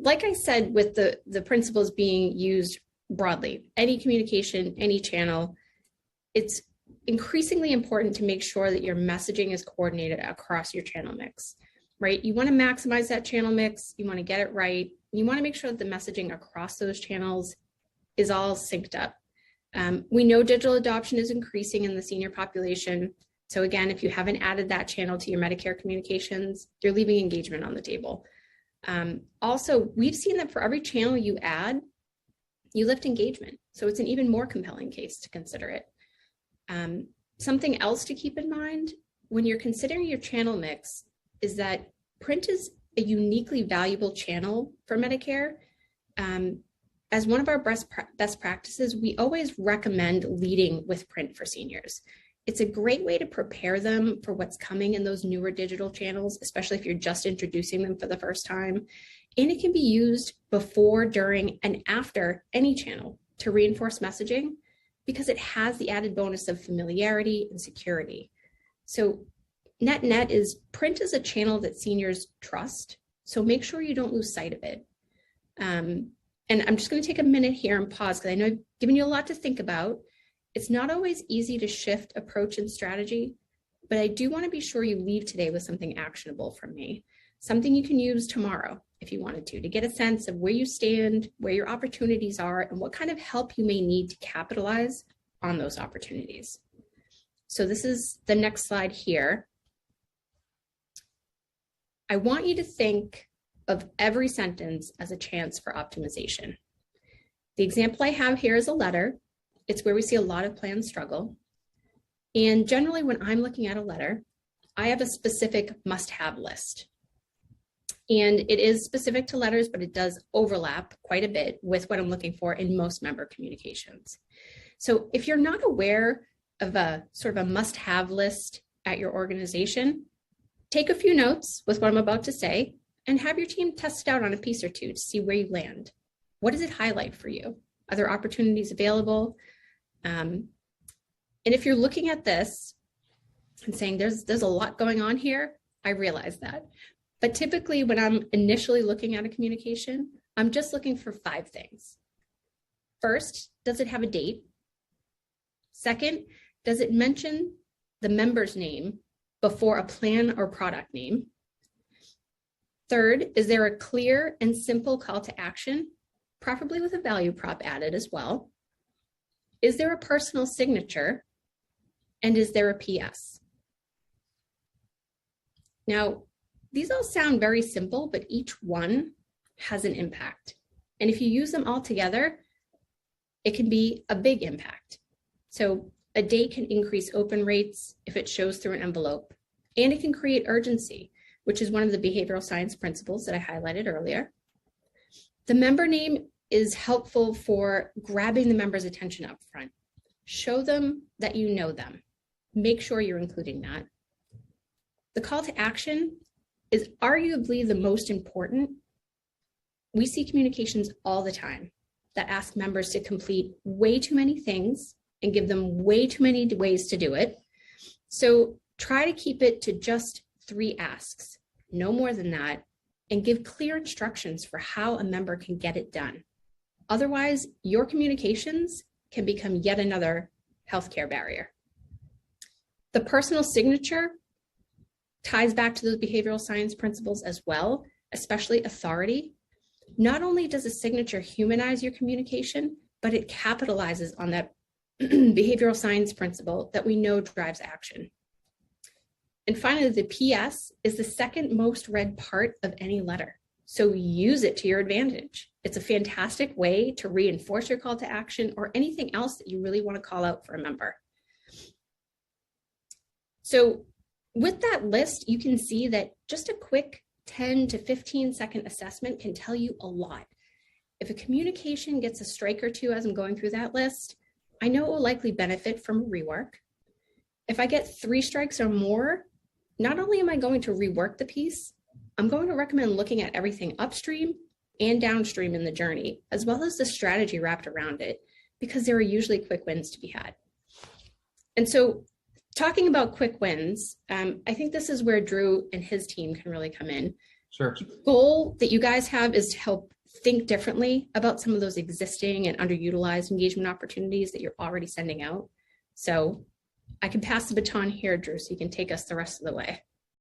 like I said, with the principles being used broadly, any communication, any channel, it's increasingly important to make sure that your messaging is coordinated across your channel mix, right? You want to maximize that channel mix. You want to get it right. You want to make sure that the messaging across those channels is all synced up. We know digital adoption is increasing in the senior population. So again, if you haven't added that channel to your Medicare communications, you're leaving engagement on the table. Also, we've seen that for every channel you add, you lift engagement. So it's an even more compelling case to consider it. Something else to keep in mind when you're considering your channel mix is that print is a uniquely valuable channel for Medicare. As one of our best practices, we always recommend leading with print for seniors. It's a great way to prepare them for what's coming in those newer digital channels, especially if you're just introducing them for the first time. And it can be used before, during, and after any channel to reinforce messaging because it has the added bonus of familiarity and security. So net is print is a channel that seniors trust. So make sure you don't lose sight of it. And I'm just going to take a minute here and pause because I know I've given you a lot to think about. It's not always easy to shift approach and strategy, but I do want to be sure you leave today with something actionable from me, something you can use tomorrow if you wanted to get a sense of where you stand, where your opportunities are, and what kind of help you may need to capitalize on those opportunities. So this is the next slide here. I want you to think of every sentence as a chance for optimization. The example I have here is a letter. It's where we see a lot of plans struggle. And generally when I'm looking at a letter, I have a specific must-have list. And it is specific to letters, but it does overlap quite a bit with what I'm looking for in most member communications. So if you're not aware of a sort of a must-have list at your organization, take a few notes with what I'm about to say and have your team test it out on a piece or two to see where you land. What does it highlight for you? Are there opportunities available? And if you're looking at this and saying there's a lot going on here, I realize that. But typically when I'm initially looking at a communication, I'm just looking for 5 things. First, does it have a date? Second, does it mention the member's name before a plan or product name? Third, is there a clear and simple call to action, preferably with a value prop added as well? Is there a personal signature? And is there a PS? Now, these all sound very simple, but each one has an impact. And if you use them all together, it can be a big impact. So a date can increase open rates if it shows through an envelope, and it can create urgency, which is one of the behavioral science principles that I highlighted earlier. The member name is helpful for grabbing the member's attention up front. Show them that you know them. Make sure you're including that. The call to action is arguably the most important. We see communications all the time that ask members to complete way too many things and give them way too many ways to do it. So try to keep it to just 3 asks, no more than that, and give clear instructions for how a member can get it done. Otherwise, your communications can become yet another healthcare barrier. The personal signature ties back to those behavioral science principles as well, especially authority. Not only does a signature humanize your communication, but it capitalizes on that behavioral science principle that we know drives action. And finally, the PS is the second most read part of any letter. So use it to your advantage. It's a fantastic way to reinforce your call to action or anything else that you really want to call out for a member. So with that list, you can see that just a quick 10 to 15 second assessment can tell you a lot. If a communication gets a strike or 2 as I'm going through that list, I know it will likely benefit from a rework. If I get 3 strikes or more, not only am I going to rework the piece, I'm going to recommend looking at everything upstream and downstream in the journey, as well as the strategy wrapped around it, because there are usually quick wins to be had. And so talking about quick wins, I think this is where Drew and his team can really come in. Sure. The goal that you guys have is to help think differently about some of those existing and underutilized engagement opportunities that you're already sending out. So I can pass the baton here, Drew, so you can take us the rest of the way.